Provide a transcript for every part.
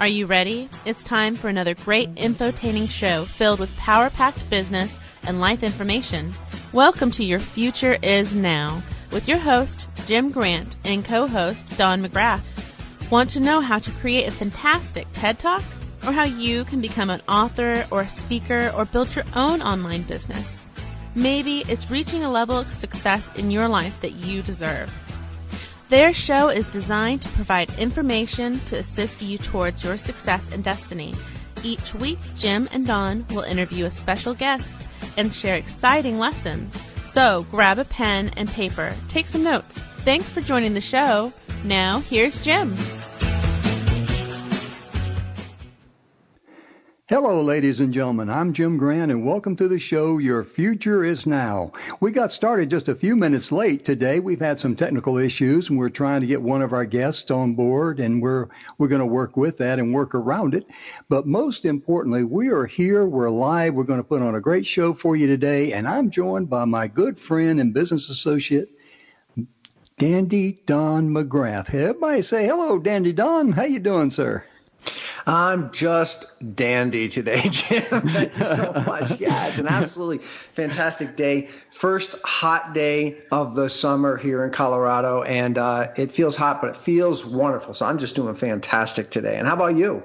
Are you ready? It's time for another great infotaining show filled with power-packed business and life information. Welcome to Your Future Is Now with your host, Jim Grant, and co-host, Don McGrath. Want to know how to create a fantastic TED Talk? Or how you can become an author or a speaker or build your own online business? Maybe it's reaching a level of success in your life that you deserve. Their show is designed to provide information to assist you towards your success and destiny. Each week, Jim and Don will interview a special guest and share exciting lessons. So grab a pen and paper, take some notes. Thanks for joining the show. Now, here's Jim. Hello, ladies and gentlemen. I'm Jim Grant, and welcome to the show, Your Future Is Now. We got started just a few minutes late today. We've had some technical issues, and we're trying to get one of our guests on board, and we're going to work with that and work around it. But most importantly, we are here. We're live. We're going to put on a great show for you today, and I'm joined by my good friend and business associate, Dandy Don McGrath. Everybody say hello, Dandy Don. How you doing, sir? I'm just dandy today, Jim. Thank you so much. Yeah, it's an absolutely fantastic day. First hot day of the summer here in Colorado, and it feels hot, but it feels wonderful. So I'm just doing fantastic today. And how about you?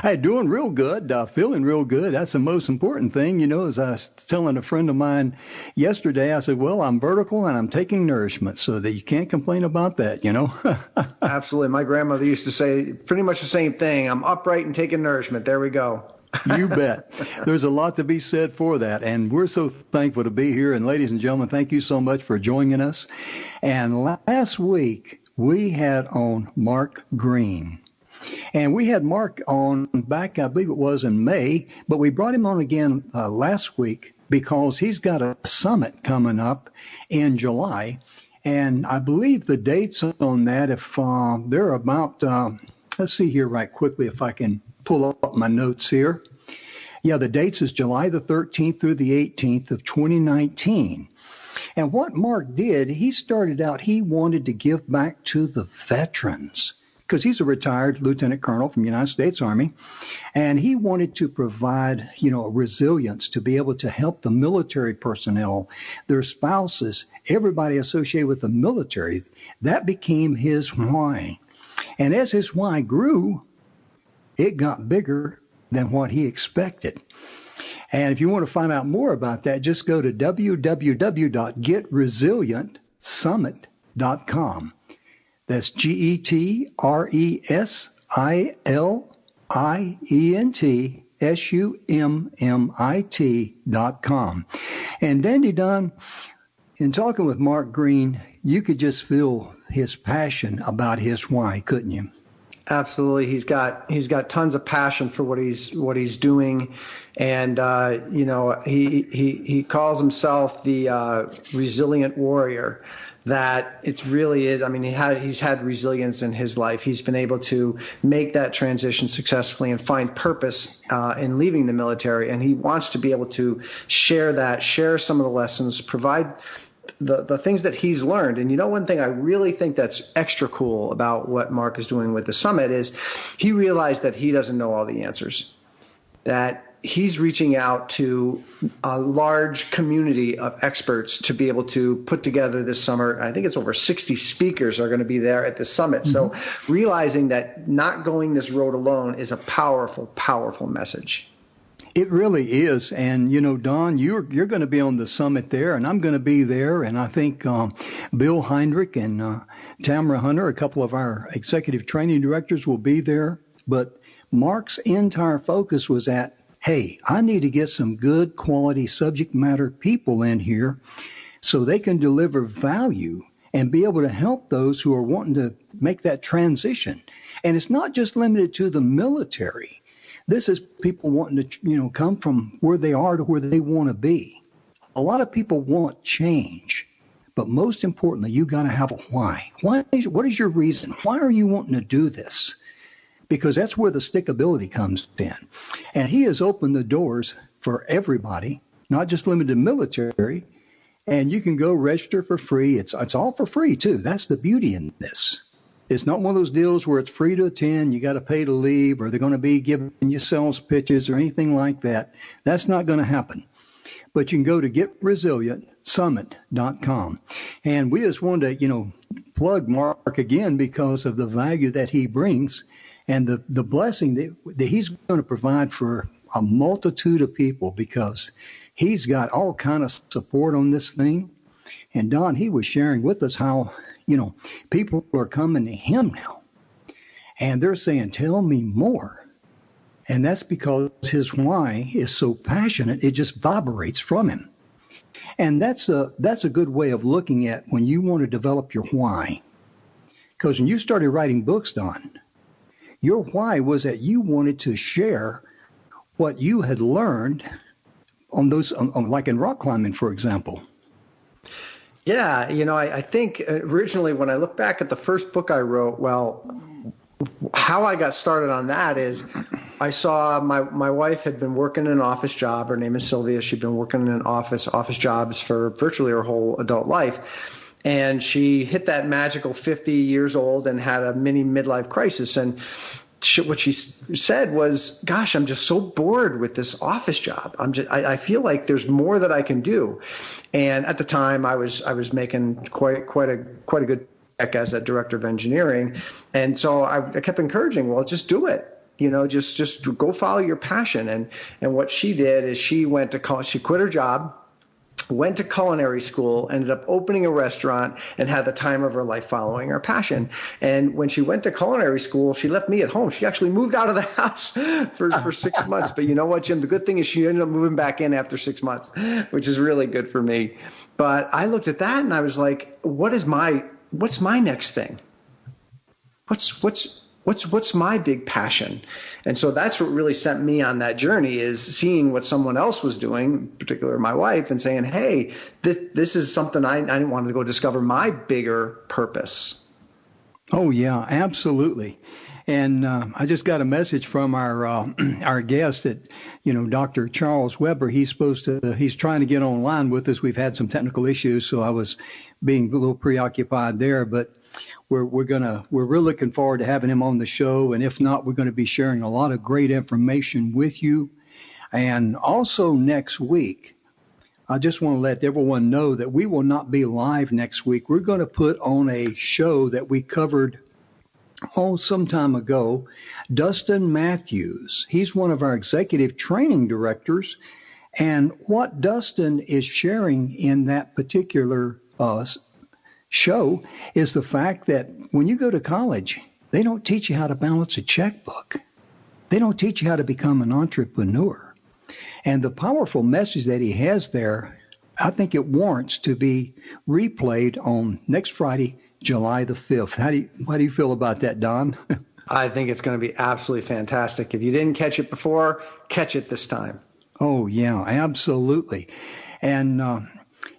Hey, doing real good, feeling real good. That's the most important thing. You know, as I was telling a friend of mine yesterday, I said, well, I'm vertical and I'm taking nourishment, so that you can't complain about that, you know. Absolutely. My grandmother used to say pretty much the same thing. I'm upright and taking nourishment. There we go. You bet. There's a lot to be said for that. And we're so thankful to be here. And ladies and gentlemen, thank you so much for joining us. And last week, we had on Mark Green. And we had Mark on back, I believe it was in May, but we brought him on again last week because he's got a summit coming up in July. And I believe the dates on that, if they're about, let's see here right quickly if I can pull up my notes here. Yeah, the dates is July the 13th through the 18th of 2019. And what Mark did, he started out, he wanted to give back to the veterans, because he's a retired lieutenant colonel from the United States Army, and he wanted to provide, resilience to be able to help the military personnel, their spouses, everybody associated with the military. That became his why. And as his why grew, it got bigger than what he expected. And if you want to find out more about that, just go to www.getresilientsummit.com. That's GetResilientSummit.com. And Dandy Don, in talking with Mark Green, you could just feel his passion about his why, couldn't you? Absolutely. He's got tons of passion for what he's doing. And, he calls himself the resilient warrior. That it really is. I mean, he's had resilience in his life. He's been able to make that transition successfully and find purpose in leaving the military. And he wants to be able to share some of the lessons, provide the things that he's learned. And one thing I really think that's extra cool about what Mark is doing with the summit is he realized that he doesn't know all the answers, that he's reaching out to a large community of experts to be able to put together this summer. I think it's over 60 speakers are going to be there at the summit. Mm-hmm. So realizing that not going this road alone is a powerful, powerful message. It really is. And, Don, you're going to be on the summit there, and I'm going to be there. And I think Bill Heinrich and Tamara Hunter, a couple of our executive training directors, will be there. But Mark's entire focus was at, hey, I need to get some good quality subject matter people in here so they can deliver value and be able to help those who are wanting to make that transition. And it's not just limited to the military. This is people wanting to, come from where they are to where they want to be. A lot of people want change, but most importantly, you got to have a why. What is your reason? Why are you wanting to do this? Because that's where the stickability comes in. And he has opened the doors for everybody, not just limited to military. And you can go register for free. It's all for free, too. That's the beauty in this. It's not one of those deals where it's free to attend, you got to pay to leave, or they're going to be giving you sales pitches or anything like that. That's not going to happen. But you can go to GetResilientSummit.com. And we just wanted to, plug Mark again because of the value that he brings and the blessing that he's going to provide for a multitude of people, because he's got all kind of support on this thing. And Don, he was sharing with us how, people are coming to him now and they're saying, tell me more. And that's because his why is so passionate, it just vibrates from him. And that's a good way of looking at when you want to develop your why. Because when you started writing books, Don, your why was that you wanted to share what you had learned on those, like in rock climbing, for example. Yeah, I think originally when I look back at the first book I wrote, how I got started on that is I saw my wife had been working an office job. Her name is Sylvia. She'd been working in office jobs for virtually her whole adult life. And she hit that magical 50 years old and had a mini midlife crisis. And what she said was, gosh, I'm just so bored with this office job. I feel like there's more that I can do. And at the time I was making quite a good check as a director of engineering. And so I kept encouraging, well, just do it. Just go follow your passion. And what she did is she went to college. She quit her job, went to culinary school, ended up opening a restaurant, and had the time of her life following her passion. And when she went to culinary school, she left me at home. She actually moved out of the house for 6 months. But you know what, Jim? The good thing is she ended up moving back in after 6 months, which is really good for me. But I looked at that and I was like, what's my next thing? What's my big passion? And so that's what really sent me on that journey, is seeing what someone else was doing, in particular my wife, and saying, hey, this is something I wanted to go discover my bigger purpose. Oh, yeah, absolutely. And I just got a message from our guest that, Dr. Charles Weber, he's trying to get online with us. We've had some technical issues, so I was being a little preoccupied there, but we're really looking forward to having him on the show. And if not, we're going to be sharing a lot of great information with you. And also next week, I just want to let everyone know that we will not be live next week. We're going to put on a show that we covered some time ago. Dustin Matthews, he's one of our executive training directors. And what Dustin is sharing in that particular show is the fact that when you go to college, they don't teach you how to balance a checkbook. They don't teach you how to become an entrepreneur. And the powerful message that he has there, I think it warrants to be replayed on next Friday, July the 5th. How do you feel about that, Don? I think it's going to be absolutely fantastic. If you didn't catch it before, catch it this time. Oh, yeah, absolutely. And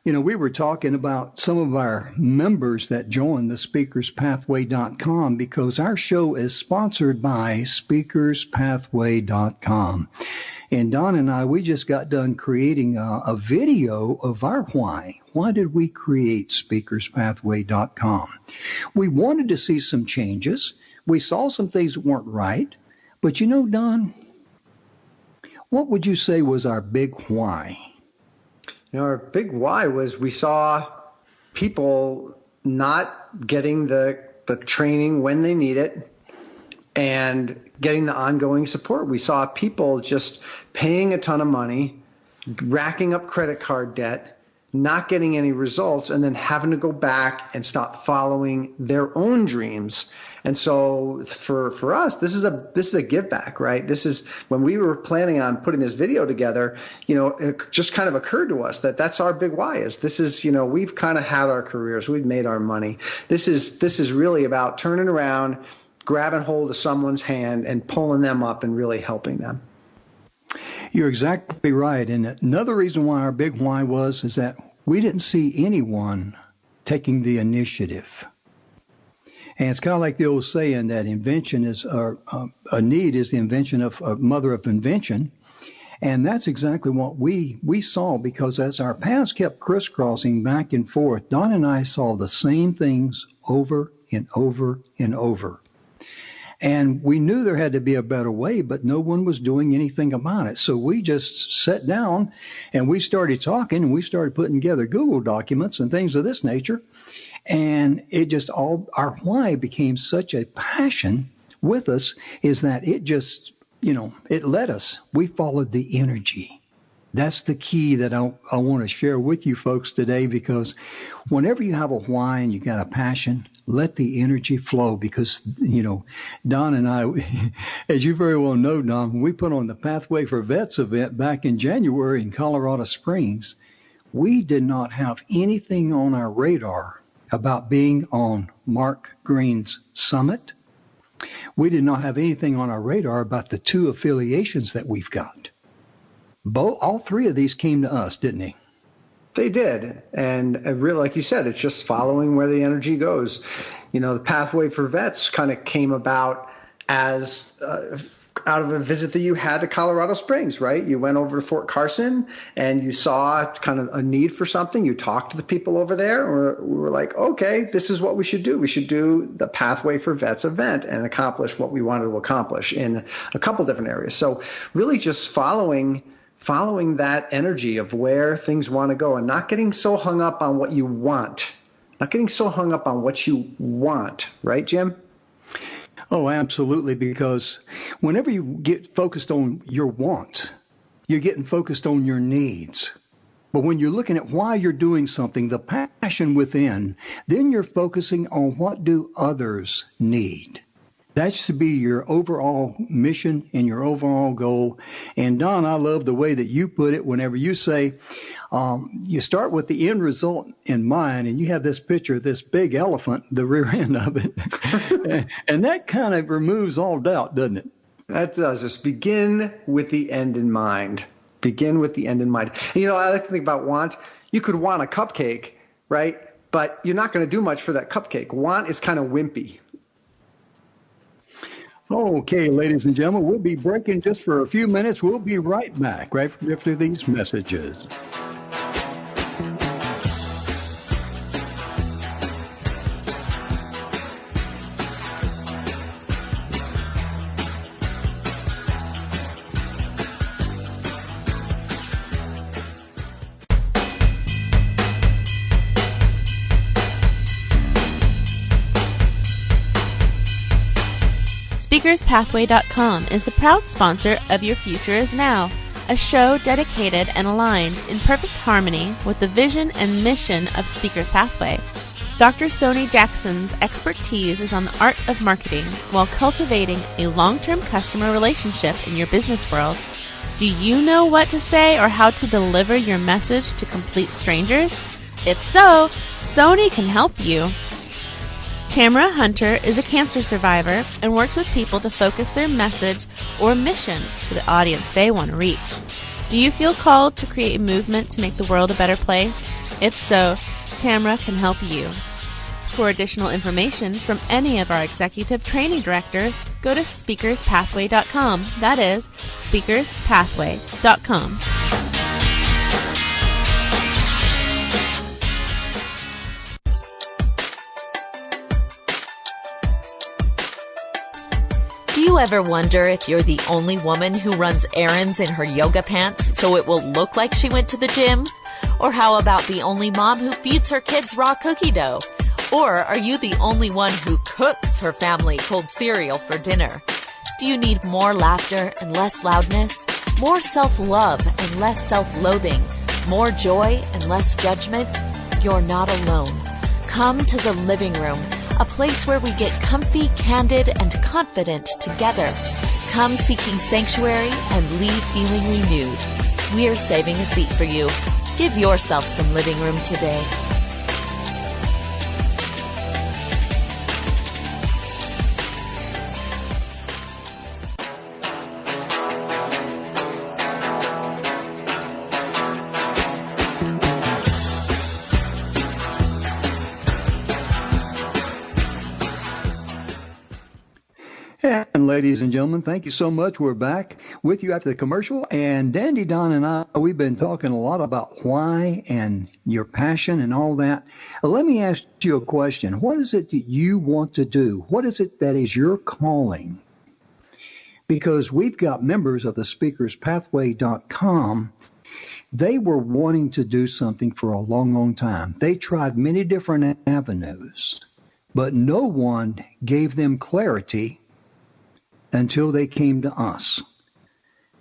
we were talking about some of our members that joined the speakerspathway.com, because our show is sponsored by speakerspathway.com. And Don and I, we just got done creating a video of our why. Why did we create speakerspathway.com? We wanted to see some changes. We saw some things that weren't right. But Don, what would you say was our big why? Our big why was we saw people not getting the training when they need it and getting the ongoing support. We saw people just paying a ton of money, racking up credit card debt, not getting any results, and then having to go back and stop following their own dreams. And so for us, this is a give back, right? This is when we were planning on putting this video together, it just kind of occurred to us that that's our big why. We've kind of had our careers, we've made our money. This is really about turning around, grabbing hold of someone's hand and pulling them up and really helping them. You're exactly right. And another reason why our big why is that we didn't see anyone taking the initiative. And it's kind of like the old saying that invention is a need is the invention of a mother of invention. And that's exactly what we saw, because as our paths kept crisscrossing back and forth, Don and I saw the same things over and over and over. And we knew there had to be a better way, but no one was doing anything about it. So we just sat down and we started talking, and we started putting together Google documents and things of this nature. And it just our why became such a passion with us, is that it just, it led us. We followed the energy. That's the key that I want to share with you folks today, because whenever you have a why and you got a passion, let the energy flow. Because, Don and I, as you very well know, Don, when we put on the Pathway for Vets event back in January in Colorado Springs, we did not have anything on our radar about being on Mark Green's summit. We did not have anything on our radar about the 2 affiliations that we've got. All 3 of these came to us, didn't they? They did. And really, like you said, it's just following where the energy goes. The Pathway for Vets kind of came about as out of a visit that you had to Colorado Springs, right? You went over to Fort Carson and you saw kind of a need for something. You talked to the people over there. We were like, okay, this is what we should do. We should do the Pathway for Vets event and accomplish what we wanted to accomplish in a couple different areas. So really just following that energy of where things want to go, and not getting so hung up on what you want, right, Jim? Oh, absolutely. Because whenever you get focused on your wants, you're getting focused on your needs. But when you're looking at why you're doing something, the passion within, then you're focusing on what do others need. That should be your overall mission and your overall goal. And Don, I love the way that you put it whenever you say you start with the end result in mind, and you have this picture of this big elephant, the rear end of it. And that kind of removes all doubt, doesn't it? That does. Just begin with the end in mind. Begin with the end in mind. And, I like to think about want. You could want a cupcake, right? But you're not going to do much for that cupcake. Want is kind of wimpy. Okay, ladies and gentlemen, we'll be breaking just for a few minutes. We'll be right back right after these messages. SpeakersPathway.com is the proud sponsor of Your Future Is Now, a show dedicated and aligned in perfect harmony with the vision and mission of Speakers Pathway. Dr. Sony Jackson's expertise is on the art of marketing while cultivating a long-term customer relationship in your business world. Do you know what to say or how to deliver your message to complete strangers? If so, Sony can help you. Tamara Hunter is a cancer survivor and works with people to focus their message or mission to the audience they want to reach. Do you feel called to create a movement to make the world a better place? If so, Tamara can help you. For additional information from any of our executive training directors, go to speakerspathway.com. That is, speakerspathway.com. Do you ever wonder if you're the only woman who runs errands in her yoga pants so it will look like she went to the gym? Or how about the only mom who feeds her kids raw cookie dough? Or are you the only one who cooks her family cold cereal for dinner? Do you need more laughter and less loudness? More self-love and less self-loathing? More joy and less judgment? You're not alone. Come to the living room, a place where we get comfy, candid, and confident together. Come seeking sanctuary and leave feeling renewed. We're saving a seat for you. Give yourself some living room today. And ladies and gentlemen, thank you so much. We're back with you after the commercial. And Dandy, Don, and I, we've been talking a lot about why and your passion and all that. Let me ask you a question. What is it that you want to do? What is it that is your calling? Because we've got members of the speakerspathway.com. They were wanting to do something for a long, long time. They tried many different avenues, but no one gave them clarity until they came to us.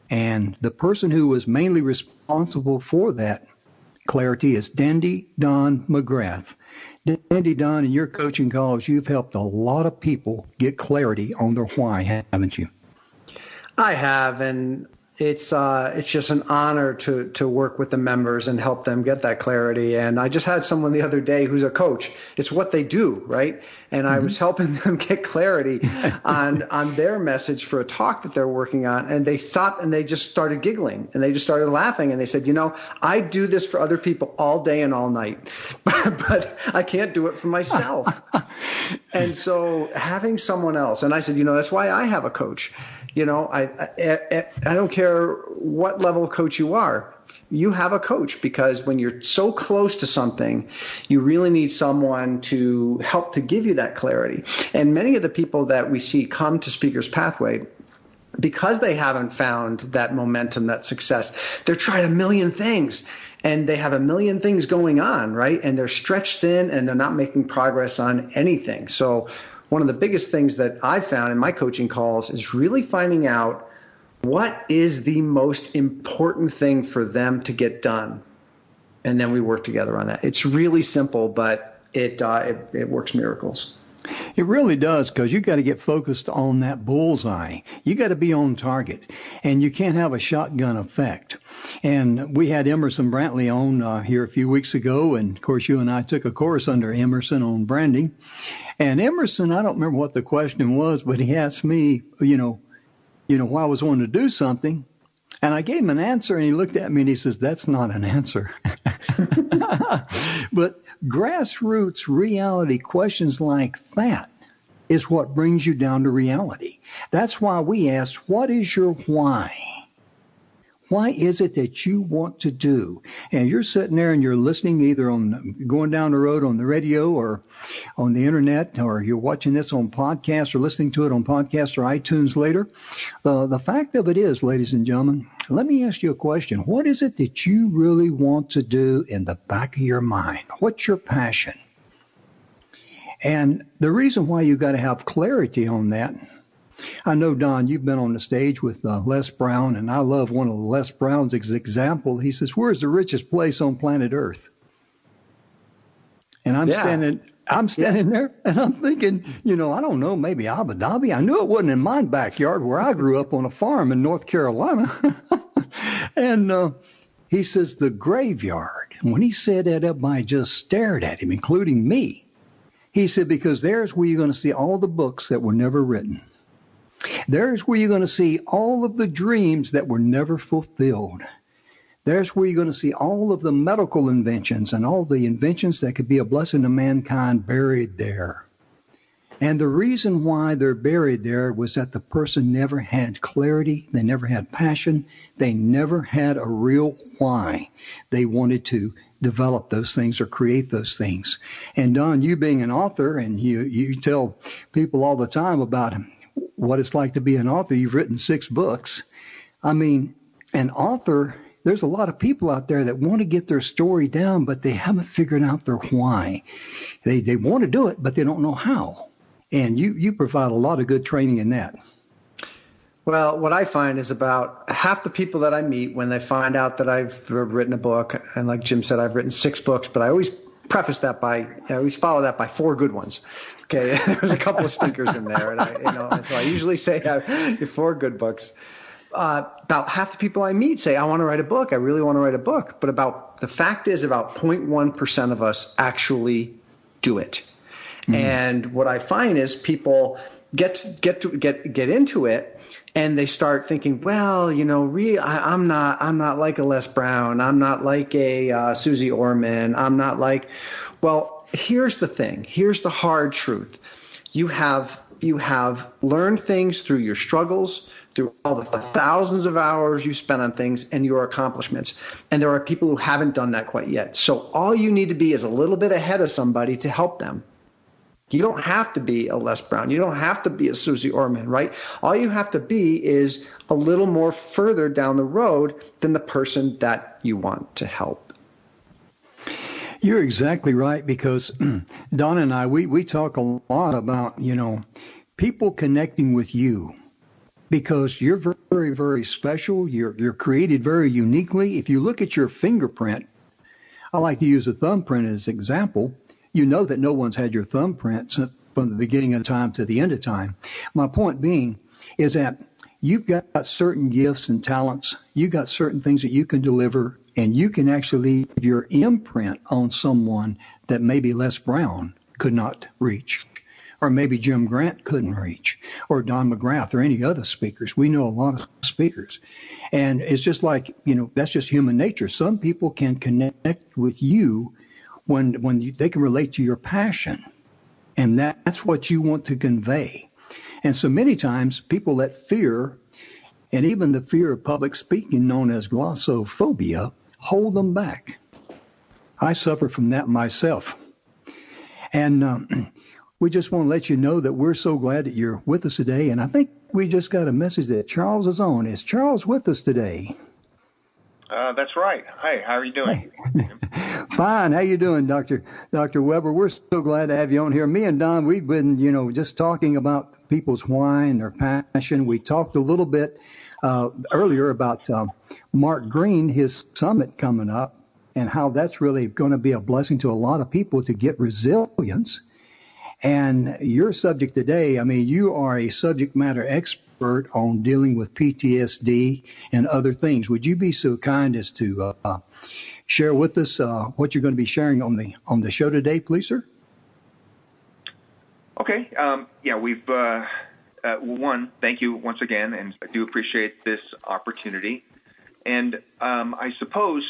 And the person who was mainly responsible for that clarity is Dandy Don McGrath. Dandy Don, in your coaching calls, you've helped a lot of people get clarity on their why, haven't you? I have, and it's just an honor to work with the members and help them get that clarity. And I just had someone the other day who's a coach. It's what they do, right? And I was helping them get clarity on their message for a talk that they're working on. And they stopped and they just started giggling and they just started laughing. And they said, I do this for other people all day and all night, but I can't do it for myself. And so having someone else, and I said, that's why I have a coach. I don't care what level coach you are. You have a coach, because when you're so close to something, you really need someone to help to give you that clarity. And many of the people that we see come to Speaker's Pathway, because they haven't found that momentum, that success, they're trying a million things. And they have a million things going on, right? And they're stretched thin and they're not making progress on anything. So one of the biggest things that I found in my coaching calls is really finding out what is the most important thing for them to get done. And then we work together on that. It's really simple, but it works miracles. It really does, because you got to get focused on that bullseye. You got to be on target, and you can't have a shotgun effect. And we had Emerson Brantley on here a few weeks ago, and of course you and I took a course under Emerson on branding. And Emerson, I don't remember what the question was, but he asked me, why I was wanting to do something. And I gave him an answer, and he looked at me and he says, "That's not an answer." But grassroots reality questions like that is what brings you down to reality. That's why we asked, what is your why? Why is it that you want to do? And you're sitting there and you're listening, either going down the road on the radio or on the internet, or you're watching this on podcast or listening to it on podcast or iTunes later. The fact of it is, ladies and gentlemen, let me ask you a question. What is it that you really want to do in the back of your mind? What's your passion? And the reason why you got to have clarity on that, I know, Don, you've been on the stage with Les Brown, and I love one of Les Brown's example. He says, "Where's the richest place on planet Earth?" And I'm standing there, and I'm thinking, I don't know, maybe Abu Dhabi. I knew it wasn't in my backyard where I grew up on a farm in North Carolina. And he says, the graveyard. And when he said that, everybody just stared at him, including me. He said, because there's where you're going to see all the books that were never written. There's where you're going to see all of the dreams that were never fulfilled. There's where you're going to see all of the medical inventions and all the inventions that could be a blessing to mankind buried there. And the reason why they're buried there was that the person never had clarity. They never had passion. They never had a real why they wanted to develop those things or create those things. And Don, you being an author, and you tell people all the time about what it's like to be an author. You've written 6 books. I mean, an author, there's a lot of people out there that want to get their story down, but they haven't figured out their why. They want to do it, but they don't know how. And you provide a lot of good training in that. Well, what I find is about half the people that I meet, when they find out that I've written a book, and like Jim said, I've written 6 books, but I always preface that I always follow that by 4 good ones. Okay, there's a couple of stinkers in there, and so I usually say 4 good books. About half the people I meet say, I want to write a book. I really want to write a book. But the fact is about 0.1% of us actually do it. Mm-hmm. And what I find is people get into it, and they start thinking, well, I'm not like a Les Brown. I'm not like a Susie Orman. I'm not like, well, here's the thing. Here's the hard truth. You have you have learned things through your struggles, through all the thousands of hours you spent on things and your accomplishments. And there are people who haven't done that quite yet. So all you need to be is a little bit ahead of somebody to help them. You don't have to be a Les Brown. You don't have to be a Susie Orman, right? All you have to be is a little more further down the road than the person that you want to help. You're exactly right, because Don and I, we talk a lot about, people connecting with you, because you're very, very special. You're created very uniquely. If you look at your fingerprint, I like to use a thumbprint as an example. You know that no one's had your thumbprint from the beginning of time to the end of time. My point being is that you've got certain gifts and talents. You've got certain things that you can deliver, and you can actually leave your imprint on someone that maybe Les Brown could not reach, or maybe Jim Grant couldn't reach, or Don McGrath, or any other speakers. We know a lot of speakers. And it's just like, that's just human nature. Some people can connect with you when they can relate to your passion, and that's what you want to convey. And so many times people let fear, and even the fear of public speaking, known as glossophobia, hold them back. I suffer from that myself. And we just want to let you know that we're so glad that you're with us today. And I think we just got a message that Charles is on. Is Charles with us today? That's right. Hi, how are you doing? Fine. How you doing, Dr. Weber? We're so glad to have you on here. Me and Don, we've been, just talking about people's why and their passion. We talked a little bit earlier about Mark Green, his summit coming up, and how that's really going to be a blessing to a lot of people to get resilience. And your subject today, you are a subject matter expert on dealing with PTSD and other things. Would you be so kind as to share with us what you're going to be sharing on the show today, please, sir? Okay. We've one, thank you once again, and I do appreciate this opportunity. And I suppose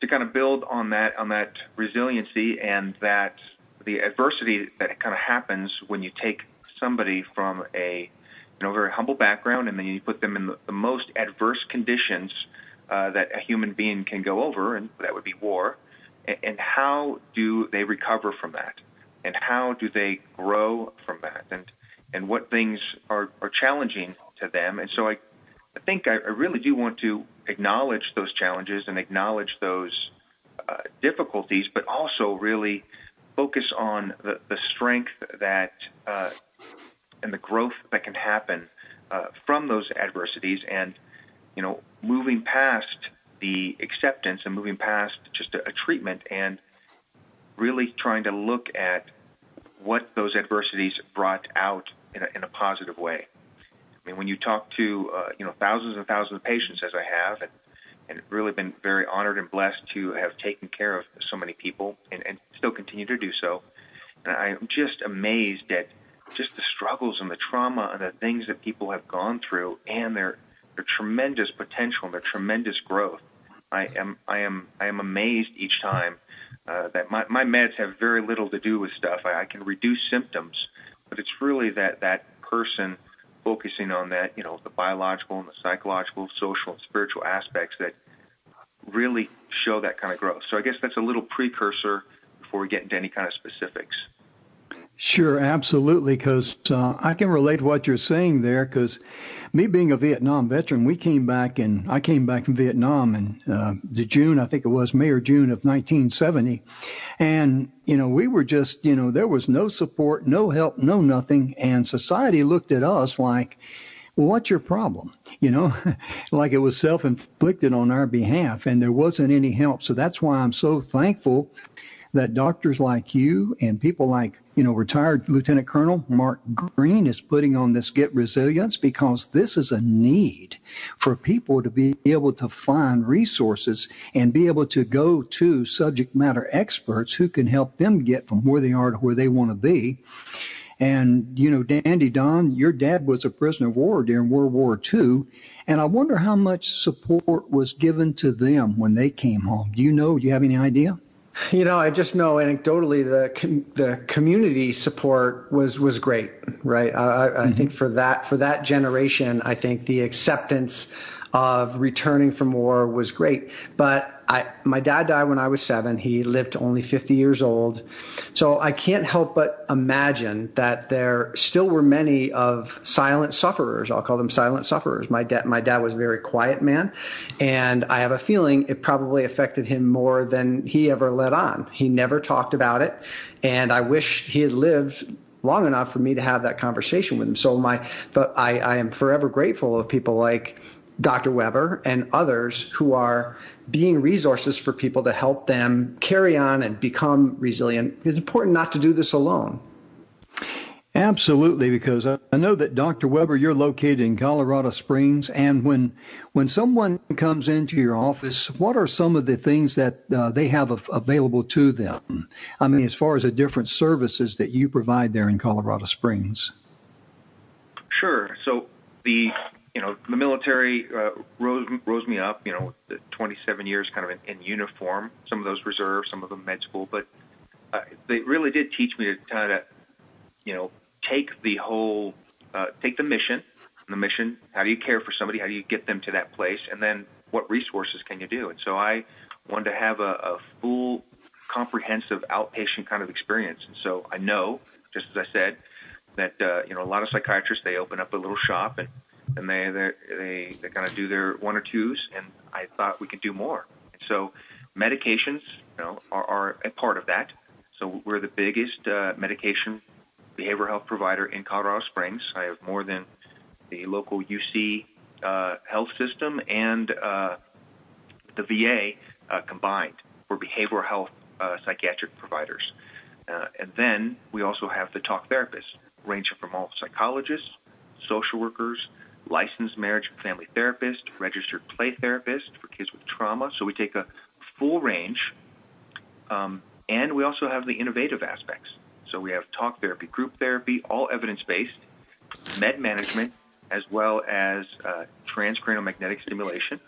to kind of build on that resiliency and that the adversity that kind of happens when you take somebody from a very humble background, and then you put them in the most adverse conditions that a human being can go over, and that would be war. And how do they recover from that? And how do they grow from that? And what things are challenging to them? And so I think I really do want to acknowledge those challenges and acknowledge those difficulties, but also really focus on the strength that and the growth that can happen from those adversities, and moving past the acceptance and moving past just a treatment, and really trying to look at what those adversities brought out in a positive way. When you talk to thousands and thousands of patients, as I have, and really been very honored and blessed to have taken care of so many people and still continue to do so, and I'm just amazed at just the struggles and the trauma and the things that people have gone through, and their tremendous potential and their tremendous growth. I am amazed each time that my meds have very little to do with stuff. I can reduce symptoms, but it's really that person focusing on that, the biological and the psychological, social and spiritual aspects that really show that kind of growth. So I guess that's a little precursor before we get into any kind of specifics. Sure, absolutely, because I can relate to what you're saying there, because me being a Vietnam veteran, I came back from Vietnam in June, I think it was May or June of 1970, and, we were just, there was no support, no help, no nothing, and society looked at us like, well, what's your problem? Like it was self-inflicted on our behalf, and there wasn't any help. So that's why I'm so thankful that doctors like you and people like, retired Lieutenant Colonel Mark Green is putting on this Get Resilience, because this is a need for people to be able to find resources and be able to go to subject matter experts who can help them get from where they are to where they want to be. And, Dandy Don, your dad was a prisoner of war during World War II, and I wonder how much support was given to them when they came home. Do you have any idea? I just know anecdotally the community support was great. right? I think for that generation, I think the acceptance of returning from war was great. But my dad died when I was 7. He lived to only 50 years old. So I can't help but imagine that there still were many of silent sufferers. I'll call them silent sufferers. My dad was a very quiet man, and I have a feeling it probably affected him more than he ever let on. He never talked about it, and I wish he had lived long enough for me to have that conversation with him. But I am forever grateful of people like Dr. Weber and others who are being resources for people to help them carry on and become resilient. It's important not to do this alone. Absolutely, because I know that, Dr. Weber, you're located in Colorado Springs, and when someone comes into your office, what are some of the things that they have available to them? I mean, as far as the different services that you provide there in Colorado Springs. Sure. So the military rose me up, the 27 years kind of in uniform, some of those reserves, some of them med school, but they really did teach me to kind of, take the mission, how do you care for somebody, how do you get them to that place, and then what resources can you do? And so I wanted to have a full, comprehensive outpatient kind of experience. And so I know, just as I said, that, a lot of psychiatrists, they open up a little shop and they kind of do their one or twos, and I thought we could do more. And so medications, are a part of that. So we're the biggest medication behavioral health provider in Colorado Springs. I have more than the local UC health system and the VA combined for behavioral health psychiatric providers. And then we also have the talk therapists, ranging from all psychologists, social workers, licensed marriage and family therapist, registered play therapist for kids with trauma. So we take a full range, and we also have the innovative aspects. So we have talk therapy, group therapy, all evidence-based, med management, as well as transcranial magnetic stimulation.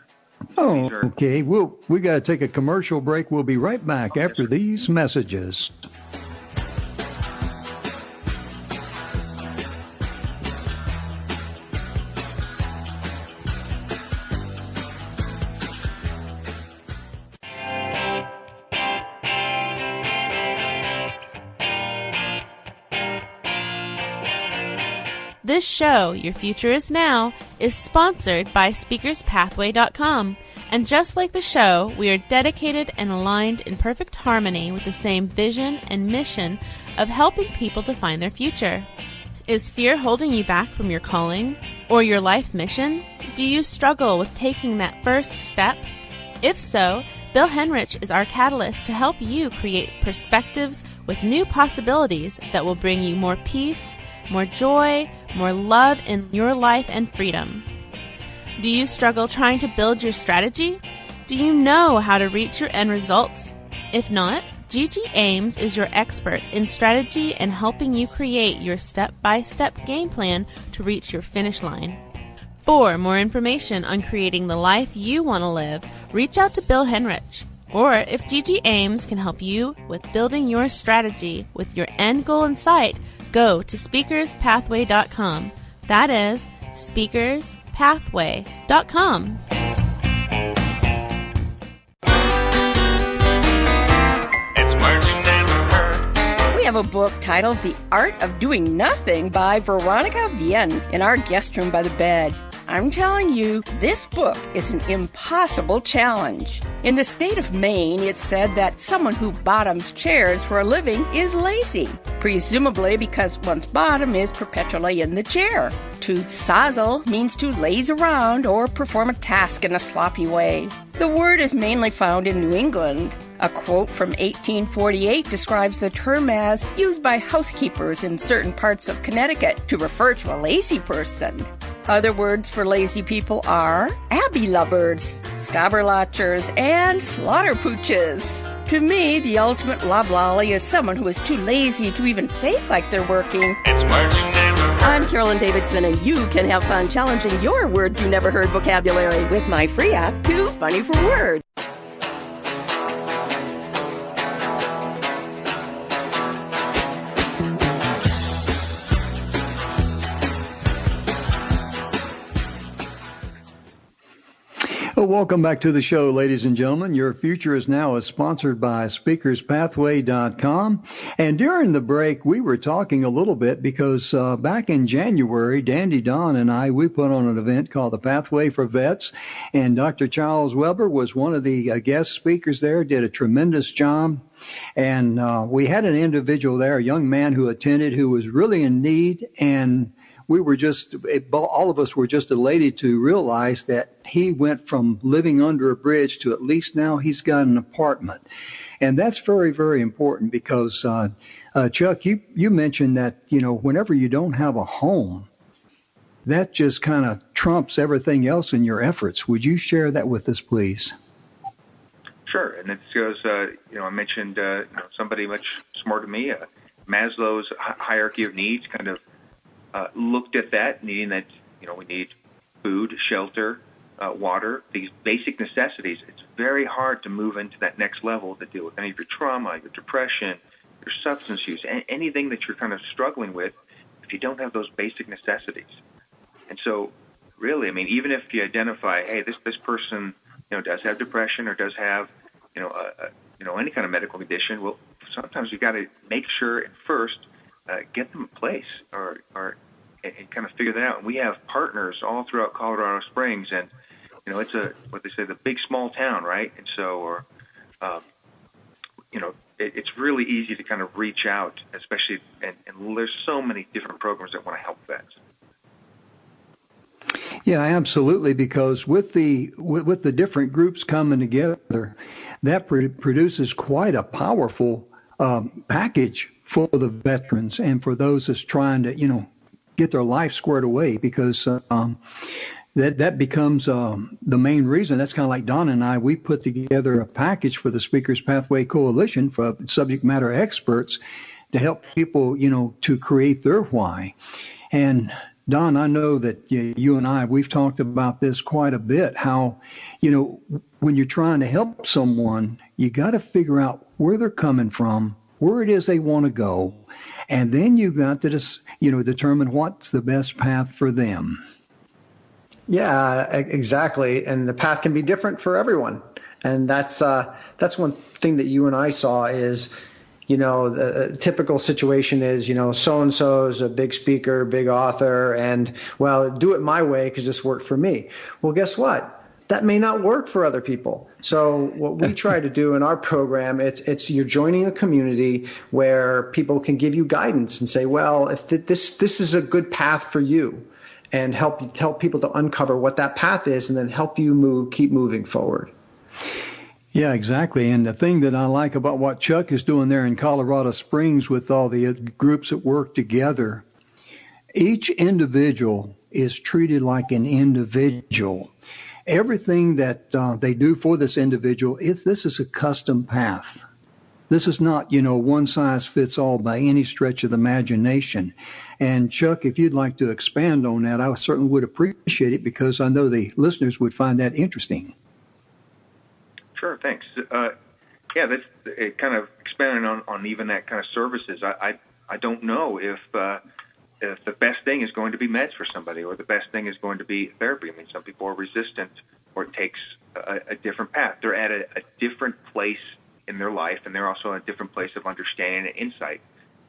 Oh, okay. We got to take a commercial break. We'll be right back after these messages. This show, Your Future Is Now, is sponsored by SpeakersPathway.com. And just like the show, we are dedicated and aligned in perfect harmony with the same vision and mission of helping people to find their future. Is fear holding you back from your calling or your life mission? Do you struggle with taking that first step? If so, Bill Henrich is our catalyst to help you create perspectives with new possibilities that will bring you more peace, more joy, more love in your life and freedom. Do you struggle trying to build your strategy? Do you know how to reach your end results? If not, Gigi Ames is your expert in strategy and helping you create your step-by-step game plan to reach your finish line. For more information on creating the life you want to live, reach out to Bill Henrich. Or if Gigi Ames can help you with building your strategy with your end goal in sight, go to SpeakersPathway.com. That is SpeakersPathway.com. It's words you never heard. We have a book titled The Art of Doing Nothing by Veronica Bien in our guest room by the bed. I'm telling you, this book is an impossible challenge. In the state of Maine, it's said that someone who bottoms chairs for a living is lazy, presumably because one's bottom is perpetually in the chair. To sozzle means to laze around or perform a task in a sloppy way. The word is mainly found in New England. A quote from 1848 describes the term as used by housekeepers in certain parts of Connecticut to refer to a lazy person. Other words for lazy people are abbey-lubbers, scabberlatchers, and slaughterpooches. To me, the ultimate loblolly is someone who is too lazy to even fake like they're working. It's words you never heard. I'm Carolyn Davidson, and you can have fun challenging your words you never heard vocabulary with my free app, Too Funny for Words. Well, welcome back to the show, ladies and gentlemen. Your Future is Now is sponsored by SpeakersPathway.com. And during the break, we were talking a little bit because back in January, Dandy Don and I, we put on an event called the Pathway for Vets. And Dr. Charles Weber was one of the guest speakers there, did a tremendous job. And we had an individual there, a young man who attended who was really in need, and we were all of us were just elated to realize that he went from living under a bridge to at least now he's got an apartment. And that's very, very important because, Chuck, you mentioned that, whenever you don't have a home, that just kind of trumps everything else in your efforts. Would you share that with us, please? Sure. And it goes, I mentioned somebody much smarter than me, Maslow's hierarchy of needs kind of looked at that, needing that, we need food, shelter, water, these basic necessities. It's very hard to move into that next level to deal with any of your trauma, your depression, your substance use, anything that you're kind of struggling with if you don't have those basic necessities. And so really, even if you identify, hey, this person, does have depression or does have, any kind of medical condition, well, sometimes you got to make sure and first get them a place and kind of figure that out. And we have partners all throughout Colorado Springs, and it's what they say, the big small town, right? And so, it's really easy to kind of reach out, especially, and there's so many different programs that want to help vets. Yeah, absolutely. Because with the different groups coming together, that produces quite a powerful package for the veterans and for those that's trying to, get their life squared away, because that becomes the main reason. That's kind of like Don and I, we put together a package for the Speakers Pathway Coalition for subject matter experts to help people, to create their why. And Don, I know that you and I, we've talked about this quite a bit, how, when you're trying to help someone, you got to figure out where they're coming from, where it is they want to go, and then you've got to just, determine what's the best path for them. Yeah, exactly. And the path can be different for everyone. And that's one thing that you and I saw is, the typical situation is, so-and-so is a big speaker, big author, and, well, do it my way because this worked for me. Well, guess what? That may not work for other people. So what we try to do in our program, it's you're joining a community where people can give you guidance and say, well, if this is a good path for you, and help people to uncover what that path is, and then help you keep moving forward. Yeah, exactly. And the thing that I like about what Chuck is doing there in Colorado Springs with all the groups that work together, each individual is treated like an individual. Everything that they do for this individual, this is a custom path. This is not, one size fits all by any stretch of the imagination. And Chuck, if you'd like to expand on that, I certainly would appreciate it, because I know the listeners would find that interesting. Sure, thanks. That's it, kind of expanding on even that kind of services. I don't know if the best thing is going to be meds for somebody, or the best thing is going to be therapy. Some people are resistant, or it takes a different path. They're at a different place in their life, and they're also in a different place of understanding and insight.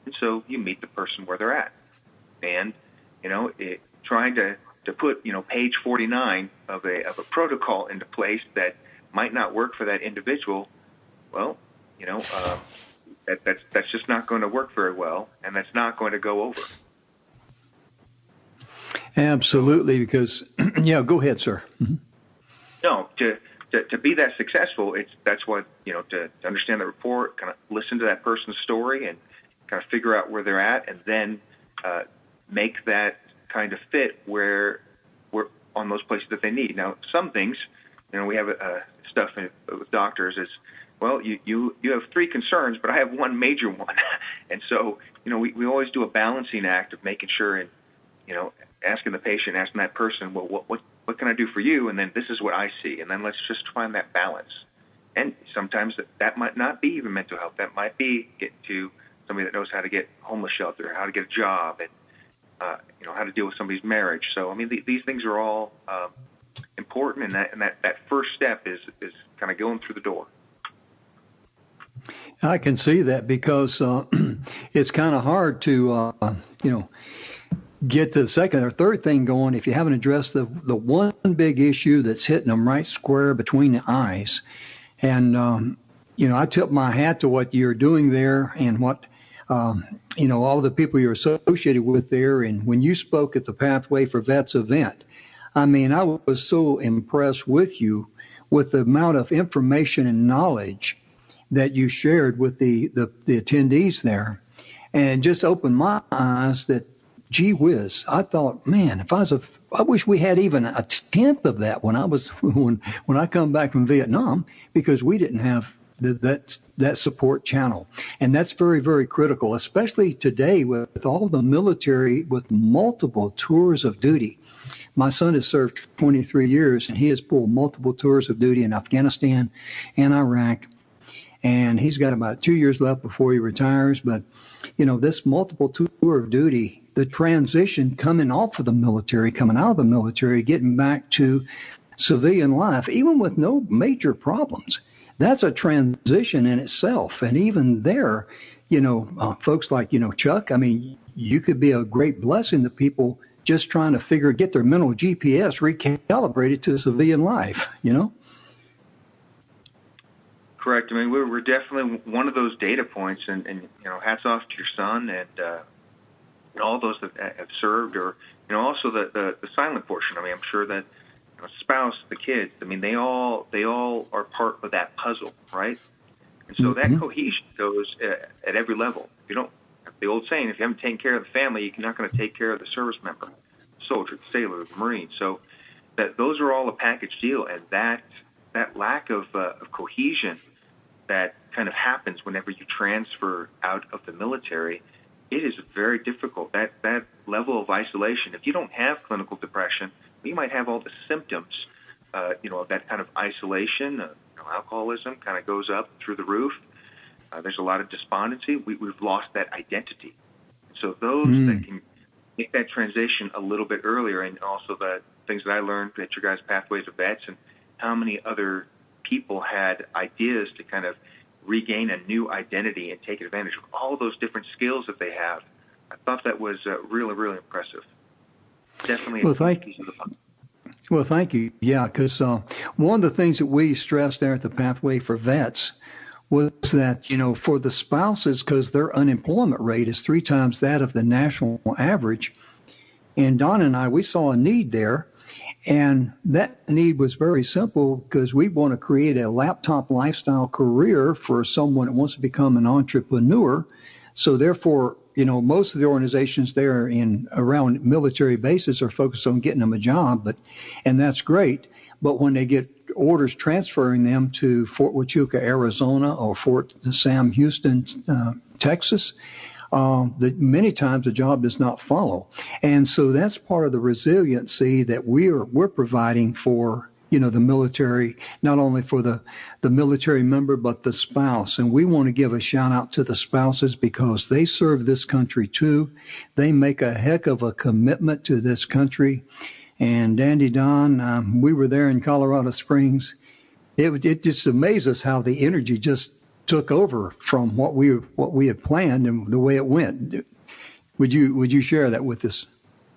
And so you meet the person where they're at. And, trying to put, page 49 of a protocol into place that might not work for that individual, well, that's just not going to work very well, and that's not going to go over. Absolutely, because, go ahead, sir. Mm-hmm. No, to be that successful, that's what, to understand the report, kind of listen to that person's story and kind of figure out where they're at, and then make that kind of fit where we're on those places that they need. Now, some things, we have stuff with doctors is, well, you have 3 concerns, but I have one major one. And so, we always do a balancing act of making sure and, asking the patient, asking that person, well, what can I do for you? And then this is what I see. And then let's just find that balance. And sometimes that might not be even mental health. That might be getting to somebody that knows how to get homeless shelter, how to get a job, and how to deal with somebody's marriage. So, these things are all important, and that first step is kind of going through the door. I can see that because it's kind of hard to, get to the second or third thing going if you haven't addressed the one big issue that's hitting them right square between the eyes. And, I tip my hat to what you're doing there and what, all the people you're associated with there. And when you spoke at the Pathway for Vets event, I mean, I was so impressed with you with the amount of information and knowledge that you shared with the attendees there, and just opened my eyes that, gee whiz, I thought, man, I wish we had even a tenth of that when I come back from Vietnam, because we didn't have that support channel. And that's very, very critical, especially today with all the military with multiple tours of duty. My son has served 23 years, and he has pulled multiple tours of duty in Afghanistan and Iraq. And he's got about 2 years left before he retires. But, this multiple tour of duty, the transition coming off of the military, coming out of the military, getting back to civilian life, even with no major problems, that's a transition in itself. And even there, folks like, Chuck, I mean, you could be a great blessing to people just trying to get their mental GPS recalibrated to civilian life, Correct. I mean, we're definitely one of those data points, and hats off to your son and all those that have served, or also the silent portion. I mean, I'm sure that spouse, the kids. I mean, they all are part of that puzzle, right? And so that cohesion goes at every level. The old saying, if you haven't taken care of the family, you're not going to take care of the service member, the soldier, the sailor, the Marine. So those are all a package deal, and that lack of cohesion that kind of happens whenever you transfer out of the military, it is very difficult. That level of isolation, if you don't have clinical depression, you might have all the symptoms, of that kind of isolation. Alcoholism kind of goes up through the roof. There's a lot of despondency. We've lost that identity. So those that can make that transition a little bit earlier, and also the things that I learned at your guys' Pathways of Vets, and how many other people had ideas to kind of regain a new identity and take advantage of all those different skills that they have. I thought that was really, really impressive. Definitely. Well, thank you. Yeah, because one of the things that we stressed there at the Pathway for Vets was that, for the spouses, because their unemployment rate is 3 times that of the national average. And Don and I, we saw a need there. And that need was very simple, because we want to create a laptop lifestyle career for someone that wants to become an entrepreneur. So therefore, most of the organizations there around military bases are focused on getting them a job, and that's great. But when they get orders transferring them to Fort Huachuca, Arizona, or Fort Sam Houston, Texas, many times the job does not follow. And so that's part of the resiliency that we're providing for, the military, not only for the military member, but the spouse. And we want to give a shout out to the spouses, because they serve this country too. They make a heck of a commitment to this country. And Dandy Don, we were there in Colorado Springs. It just amazed us how the energy just took over from what we had planned and the way it went. Would you share that with us?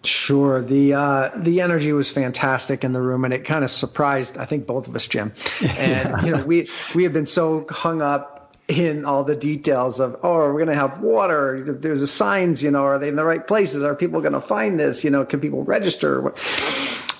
Sure. The energy was fantastic in the room, and it kind of surprised, I think, both of us, Jim. And we had been so hung up in all the details of, we're going to have water. There's the signs, are they in the right places? Are people going to find this? Can people register?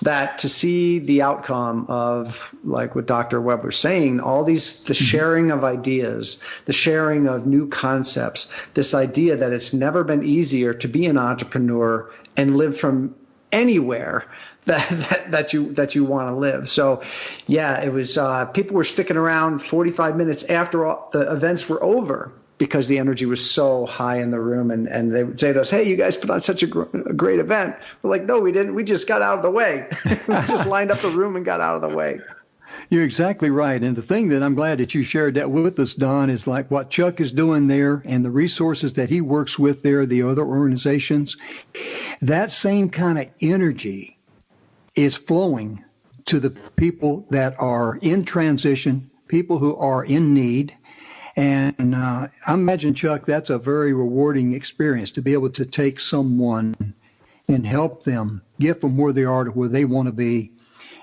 That to see the outcome of, like what Dr. Webb was saying, the sharing of ideas, the sharing of new concepts, this idea that it's never been easier to be an entrepreneur and live from anywhere that you want to live. So, yeah, it was people were sticking around 45 minutes after all the events were over, because the energy was so high in the room, and they would say to us, "Hey, you guys put on such a great event." We're like, "No, we didn't. We just got out of the way. We just lined up the room and got out of the way." You're exactly right. And the thing that I'm glad that you shared that with us, Don, is like what Chuck is doing there and the resources that he works with there, the other organizations, that same kind of energy is flowing to the people that are in transition, people who are in need. And I imagine, Chuck, that's a very rewarding experience to be able to take someone and help them get from where they are to where they want to be.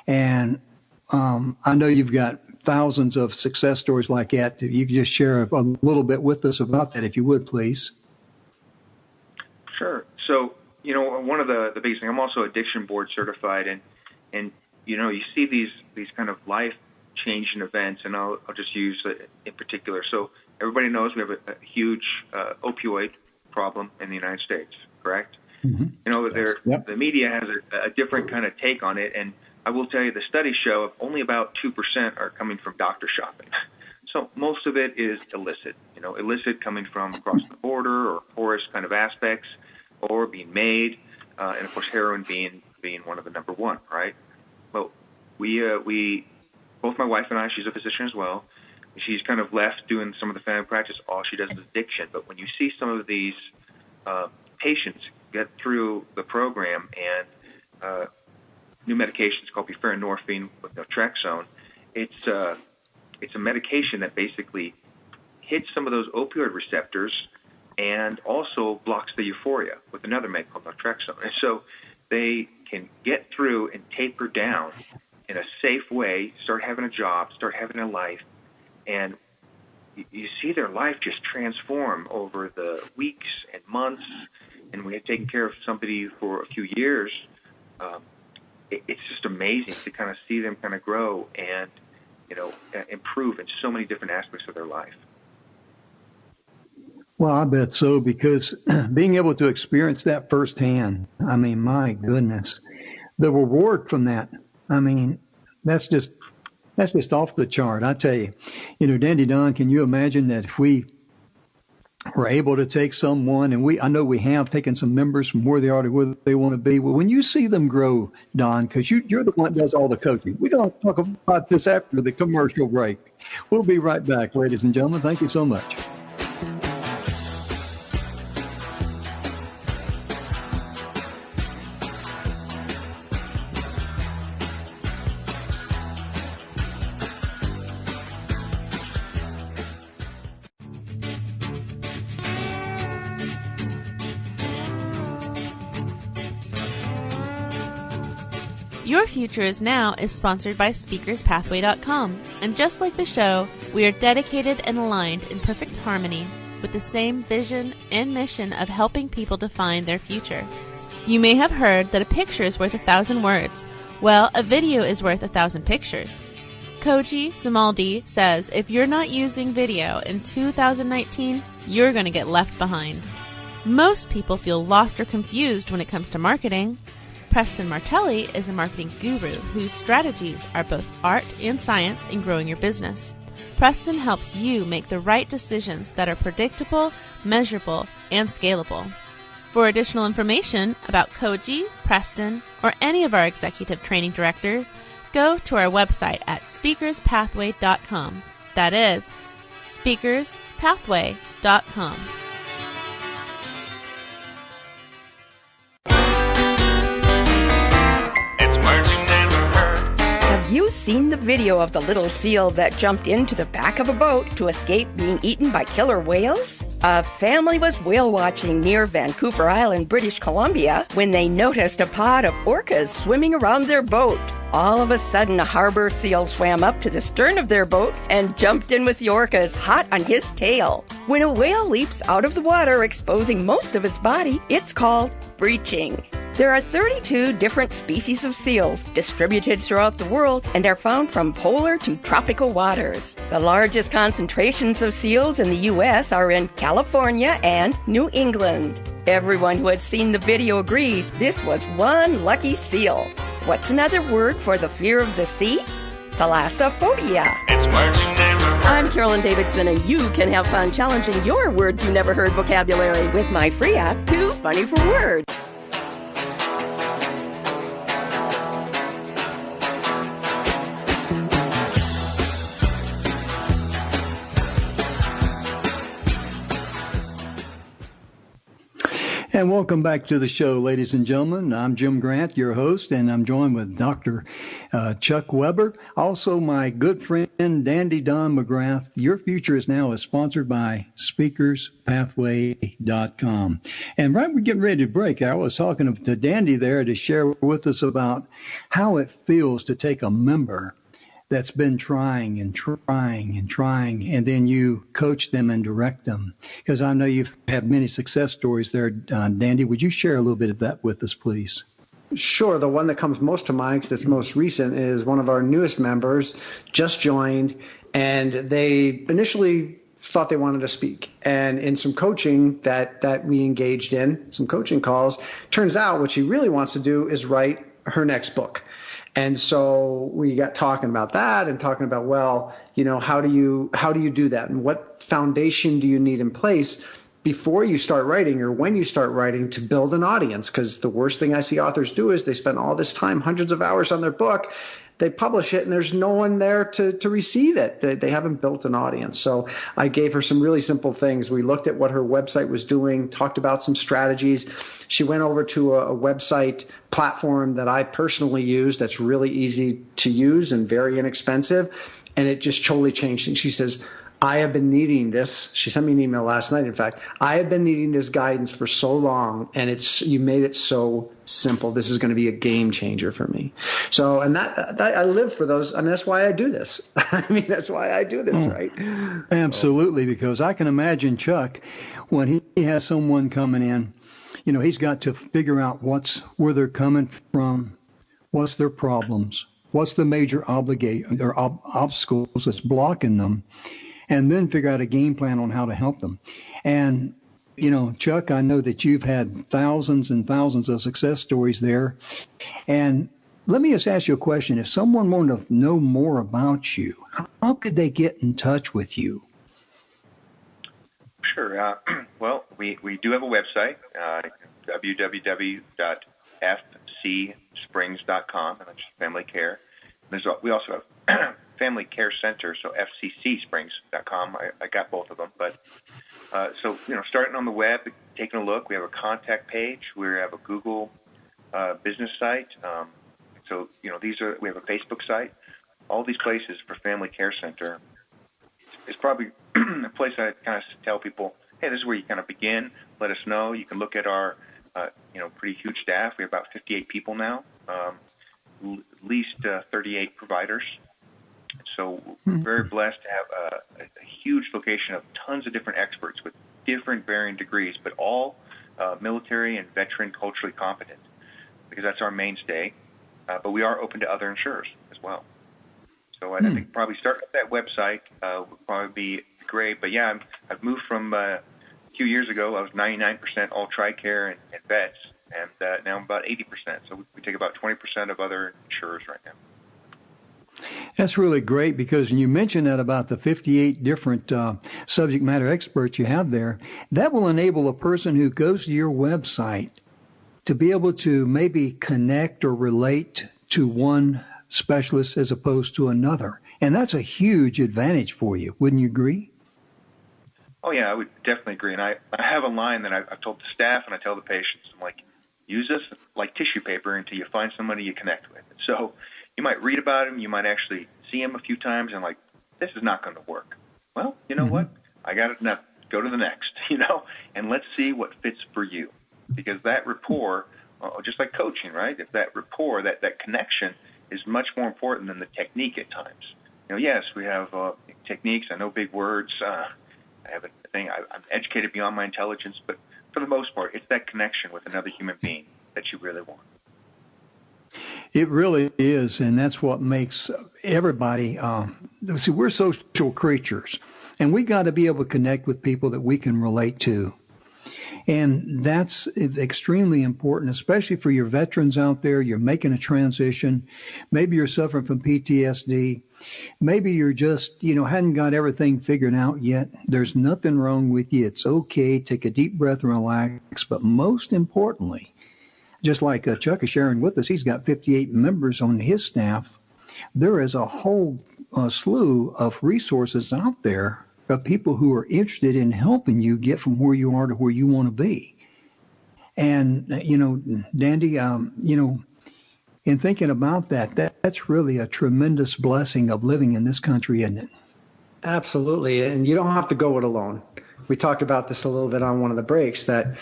And I know you've got thousands of success stories like that. You can just share a little bit with us about that, if you would, please. Sure. So, one of the biggest things, I'm also addiction board certified, and you see these kind of life-changing events, and I'll just use it in particular. So everybody knows we have a huge opioid problem in the United States, correct? Mm-hmm. Yep. The media has a different kind of take on it, and I will tell you the studies show only about 2% are coming from doctor shopping. So most of it is illicit, illicit coming from across the border or tourist kind of aspects, or being made, and of course heroin being one of the number one, right? Well, we both my wife and I, she's a physician as well. She's kind of left doing some of the family practice. All she does is addiction. But when you see some of these patients get through the program and new medications called buprenorphine with naltrexone, it's a medication that basically hits some of those opioid receptors and also blocks the euphoria with another med called naltrexone. And so they can get through and taper down in a safe way, start having a job, start having a life, and you see their life just transform over the weeks and months. And when you've taken care of somebody for a few years, it's just amazing to kind of see them kind of grow and improve in so many different aspects of their life. Well, I bet so, because being able to experience that firsthand, I mean, my goodness, the reward from that, I mean, that's just off the chart. I tell you, Dandy Don, can you imagine that if we were able to take someone, and I know we have taken some members from where they are to where they want to be. Well, when you see them grow, Don, because you're the one that does all the coaching, we're going to talk about this after the commercial break. We'll be right back, ladies and gentlemen. Thank you so much. Your Future Is Now is sponsored by SpeakersPathway.com, and just like the show, we are dedicated and aligned in perfect harmony with the same vision and mission of helping people define their future. You may have heard that a picture is worth 1,000 words. Well, a video is worth 1,000 pictures. Koji Sumaldi says if you're not using video in 2019, you're going to get left behind. Most people feel lost or confused when it comes to marketing. Preston Martelli is a marketing guru whose strategies are both art and science in growing your business. Preston helps you make the right decisions that are predictable, measurable, and scalable. For additional information about Koji, Preston, or any of our executive training directors, go to our website at speakerspathway.com. That is speakerspathway.com. Have you seen the video of the little seal that jumped into the back of a boat to escape being eaten by killer whales? A family was whale watching near Vancouver Island, British Columbia, when they noticed a pod of orcas swimming around their boat. All of a sudden, a harbor seal swam up to the stern of their boat and jumped in with the orcas, hot on his tail. When a whale leaps out of the water, exposing most of its body, it's called breaching. There are 32 different species of seals distributed throughout the world and are found from polar to tropical waters. The largest concentrations of seals in the U.S. are in California and New England. Everyone who has seen the video agrees this was one lucky seal. What's another word for the fear of the sea? Thalassophobia. It's words you never heard. I'm Carolyn Davidson, and you can have fun challenging your words you never heard vocabulary with my free app, Too Funny for Words. And welcome back to the show, ladies and gentlemen. I'm Jim Grant, your host, and I'm joined with Dr. Chuck Weber. Also, my good friend, Dandy Don McGrath. Your Future is Now is sponsored by SpeakersPathway.com. And right, we're getting ready to break. I was talking to Dandy there to share with us about how it feels to take a member that's been trying, and then you coach them and direct them. Because I know you've had many success stories there, Dandy. Would you share a little bit of that with us, please? Sure. The one that comes most to mind, because it's most recent, is one of our newest members just joined, and they initially thought they wanted to speak. And in some coaching that we engaged in, some coaching calls, turns out what she really wants to do is write her next book. And so we got talking about that and talking about, well, how do you do that? And what foundation do you need in place before you start writing or when you start writing to build an audience? Because the worst thing I see authors do is they spend all this time, hundreds of hours on their book, they publish it, and there's no one there to receive it. They haven't built an audience. So I gave her some really simple things. We looked at what her website was doing, talked about some strategies. She went over to a website platform that I personally use that's really easy to use and very inexpensive, and it just totally changed things. She says, I have been needing this. She sent me an email last night, in fact. I have been needing this guidance for so long, and you made it so simple. This is going to be a game changer for me. So, and that I live for those. I mean, that's why I do this. That's why I do this, right? Absolutely, because I can imagine Chuck, when he has someone coming in, he's got to figure out where they're coming from, what's their problems, what's the major obstacles that's blocking them, and then figure out a game plan on how to help them. And, Chuck, I know that you've had thousands and thousands of success stories there. And let me just ask you a question. If someone wanted to know more about you, how could they get in touch with you? Sure. Well, we do have a website, www.fcsprings.com, and that's family care. We also have Family Care Center, so fccsprings.com. I got both of them. But starting on the web, taking a look, we have a contact page. We have a Google business site. We have a Facebook site. All these places for Family Care Center is probably a place I kind of tell people, hey, this is where you kind of begin. Let us know. You can look at our pretty huge staff. We have about 58 people now, at least 38 providers. So we're very blessed to have a huge location of tons of different experts with different varying degrees, but all military and veteran culturally competent, because that's our mainstay. But we are open to other insurers as well. So I think probably start with that website would probably be great. But yeah, I've moved from a few years ago. I was 99% all TRICARE and vets, and now I'm about 80%. So we take about 20% of other insurers right now. That's really great, because when you mentioned that about the 58 different subject matter experts you have there, that will enable a person who goes to your website to be able to maybe connect or relate to one specialist as opposed to another. And that's a huge advantage for you. Wouldn't you agree? Oh, yeah, I would definitely agree. And I have a line that I've told the staff and I tell the patients, I'm like, use this like tissue paper until you find somebody you connect with. So you might read about him, you might actually see him a few times and like, this is not going to work. Well, you know what? I got it now. Go to the next, and let's see what fits for you. Because that rapport, just like coaching, right? If that rapport, that connection is much more important than the technique at times. Yes, we have techniques. I know big words. I have a thing. I'm educated beyond my intelligence, but for the most part, it's that connection with another human being that you really want. It really is, and that's what makes everybody. See, we're social creatures, and we got to be able to connect with people that we can relate to. And that's extremely important, especially for your veterans out there. You're making a transition. Maybe you're suffering from PTSD. Maybe you're just, hadn't got everything figured out yet. There's nothing wrong with you. It's okay. Take a deep breath and relax. But most importantly, just like Chuck is sharing with us, he's got 58 members on his staff. There is a whole slew of resources out there of people who are interested in helping you get from where you are to where you want to be. And, Dandy, in thinking about that's really a tremendous blessing of living in this country, isn't it? Absolutely. And you don't have to go it alone. We talked about this a little bit on one of the breaks, that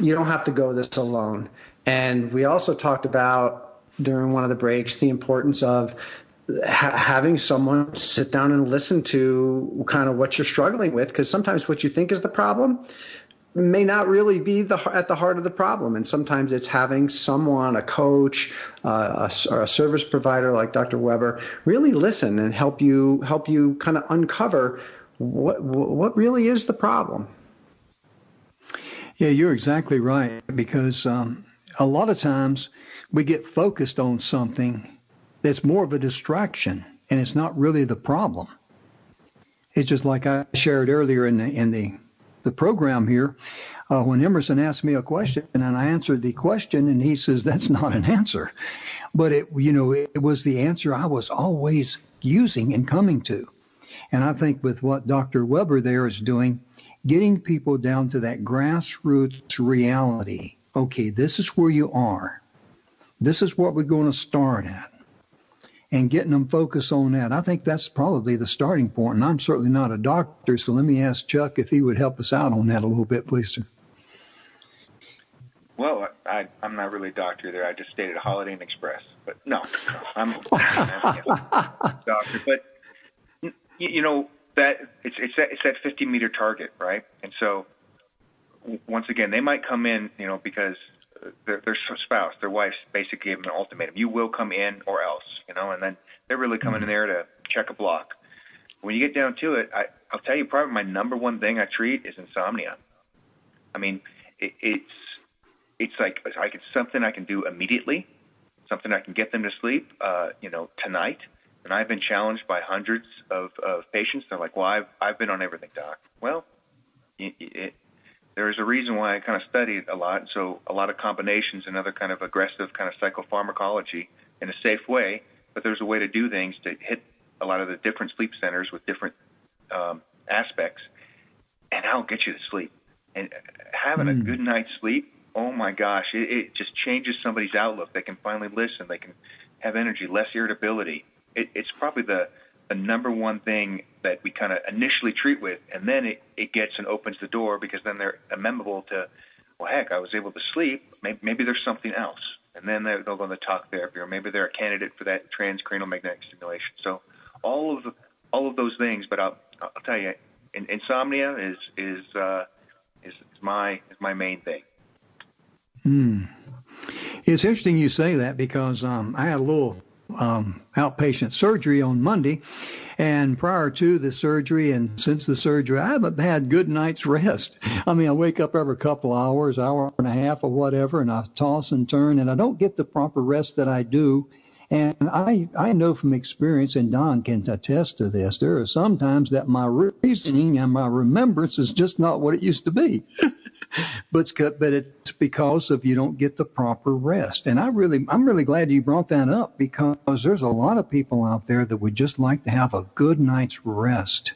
you don't have to go this alone. And we also talked about during one of the breaks the importance of having someone sit down and listen to kind of what you're struggling with, because sometimes what you think is the problem may not really be at the heart of the problem. And sometimes it's having someone, a coach, or a service provider like Dr. Weber, really listen and help you kind of uncover what really is the problem. Yeah, you're exactly right, because a lot of times we get focused on something that's more of a distraction, and it's not really the problem. It's just like I shared earlier in the program here, when Emerson asked me a question and I answered the question, and he says, that's not an answer. But it was the answer I was always using and coming to. And I think with what Dr. Weber there is doing, getting people down to that grassroots reality. Okay, this is where you are. This is what we're going to start at. And getting them focused on that. I think that's probably the starting point. And I'm certainly not a doctor, so let me ask Chuck if he would help us out on that a little bit, please, sir. Well, I'm not really a doctor there. I just stayed at a Holiday Inn Express. But no, I'm a doctor. But, that it's that 50-meter target, right? And so, once again, they might come in, because their spouse, their wife, basically gave them an ultimatum. You will come in or else, and then they're really coming in there to check a block. When you get down to it, I'll tell you, probably my number one thing I treat is insomnia. I mean, it's like it's something I can do immediately, something I can get them to sleep, tonight. And I've been challenged by hundreds of patients. They're like, well, I've been on everything, doc. Well, there's a reason why I kind of studied a lot, and so a lot of combinations and other kind of aggressive kind of psychopharmacology in a safe way, but there's a way to do things to hit a lot of the different sleep centers with different aspects, and I'll get you to sleep. And having a good night's sleep, oh my gosh, it just changes somebody's outlook. They can finally listen. They can have energy, less irritability. It's probably the number one thing that we kind of initially treat with, and then it gets and opens the door, because then they're amenable to, well, heck, I was able to sleep. Maybe there's something else. And then they'll go to talk therapy, or maybe they're a candidate for that transcranial magnetic stimulation. So all of those things, but I'll tell you, insomnia is my main thing. It's interesting you say that, because I had a little outpatient surgery on Monday, and prior to the surgery and since the surgery, I haven't had good night's rest. I mean, I wake up every couple of hours, hour and a half or whatever, and I toss and turn, and I don't get the proper rest that I do. And I know from experience, and Don can attest to this, there are some times that my reasoning and my remembrance is just not what it used to be. But it's because of you don't get the proper rest. And I'm really glad you brought that up, because there's a lot of people out there that would just like to have a good night's rest.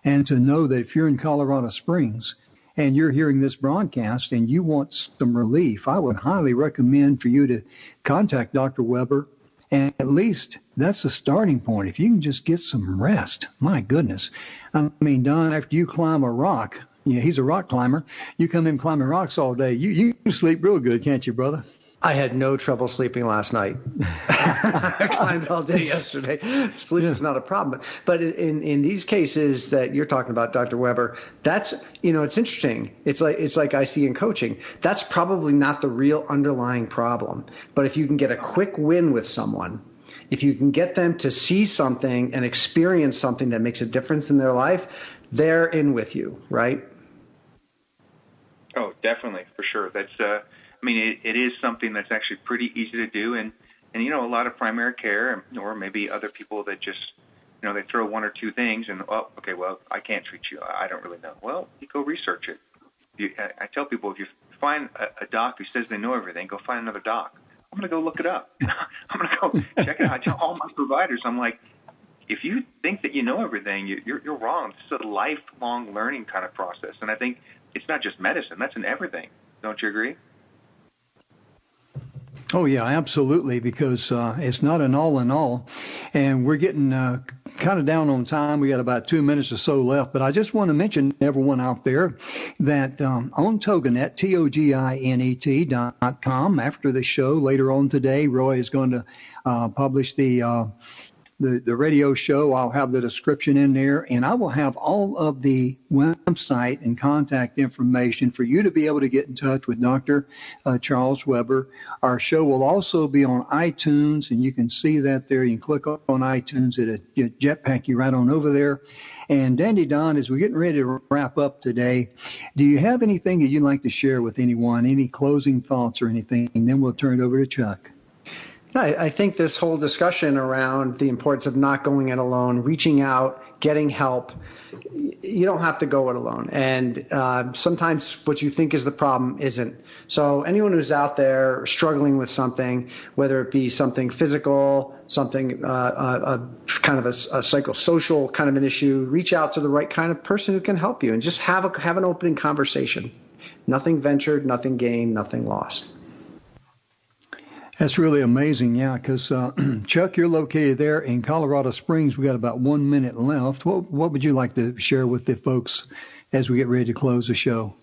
And to know that if you're in Colorado Springs and you're hearing this broadcast and you want some relief, I would highly recommend for you to contact Dr. Weber. And at least that's the starting point. If you can just get some rest, my goodness. I mean, Don, after you climb a rock, he's a rock climber. You come in climbing rocks all day. You sleep real good, can't you, brother? I had no trouble sleeping last night. I climbed all day yesterday. Sleep is not a problem. But in these cases that you're talking about, Dr. Weber, that's, it's interesting. It's like I see in coaching. That's probably not the real underlying problem. But if you can get a quick win with someone, if you can get them to see something and experience something that makes a difference in their life, they're in with you, right? Oh, definitely, for sure. That's it is something that's actually pretty easy to do, and a lot of primary care, or maybe other people that just, they throw one or two things, and I can't treat you. I don't really know. Well, you go research it. I tell people, if you find a doc who says they know everything, go find another doc. I'm going to go look it up. I'm going to go check it out. I tell all my providers, I'm like, if you think that you know everything, you're wrong. It's a lifelong learning kind of process, and I think it's not just medicine. That's in everything. Don't you agree? Oh, yeah, absolutely, because it's not an all in all. And we're getting kind of down on time. We got about 2 minutes or so left. But I just want to mention to everyone out there that on Toginet, TOGINET.com, after the show later on today, Roy is going to publish the radio show. I'll have the description in there, and I will have all of the website and contact information for you to be able to get in touch with Dr. Charles Weber. Our show will also be on iTunes, and you can see that there. You can click on iTunes. It'll jetpack you right on over there. And Dandy Don, as we're getting ready to wrap up today, do you have anything that you'd like to share with anyone, any closing thoughts or anything? And then we'll turn it over to Chuck. I think this whole discussion around the importance of not going it alone, reaching out, getting help, you don't have to go it alone. And sometimes what you think is the problem isn't. So anyone who's out there struggling with something, whether it be something physical, something kind of a psychosocial kind of an issue, reach out to the right kind of person who can help you and just have an opening conversation. Nothing ventured, nothing gained, nothing lost. That's really amazing, yeah, because Chuck, you're located there in Colorado Springs. We got about 1 minute left. What would you like to share with the folks as we get ready to close the show?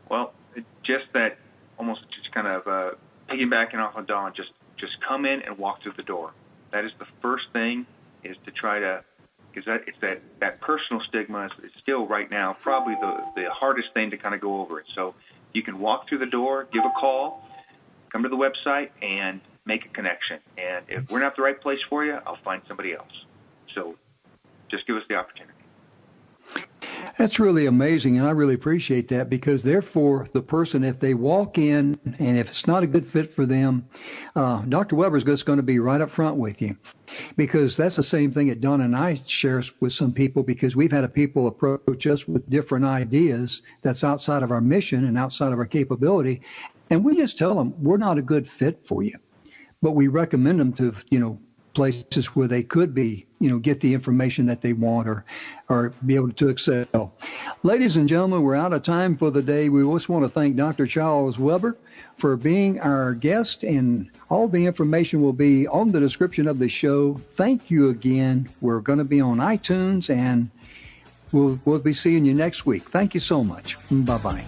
Well, just that, almost just kind of piggybacking off of Don, just come in and walk through the door. That is the first thing, is to try to, because it's that personal stigma is still right now probably the hardest thing to kind of go over it. So you can walk through the door, give a call, come to the website, and make a connection. And if we're not the right place for you, I'll find somebody else. So just give us the opportunity. That's really amazing, and I really appreciate that, because therefore the person, if they walk in and if it's not a good fit for them, Dr. Weber's just going to be right up front with you, because that's the same thing that Don and I share with some people, because we've had people approach us with different ideas that's outside of our mission and outside of our capability, and we just tell them we're not a good fit for you, but we recommend them to, places where they could be, get the information that they want or be able to excel. Ladies and gentlemen, we're out of time for the day. We just want to thank Dr. Charles Weber for being our guest, and all the information will be on the description of the show. Thank you again. We're going to be on iTunes, and we'll be seeing you next week. Thank you so much. Bye-bye.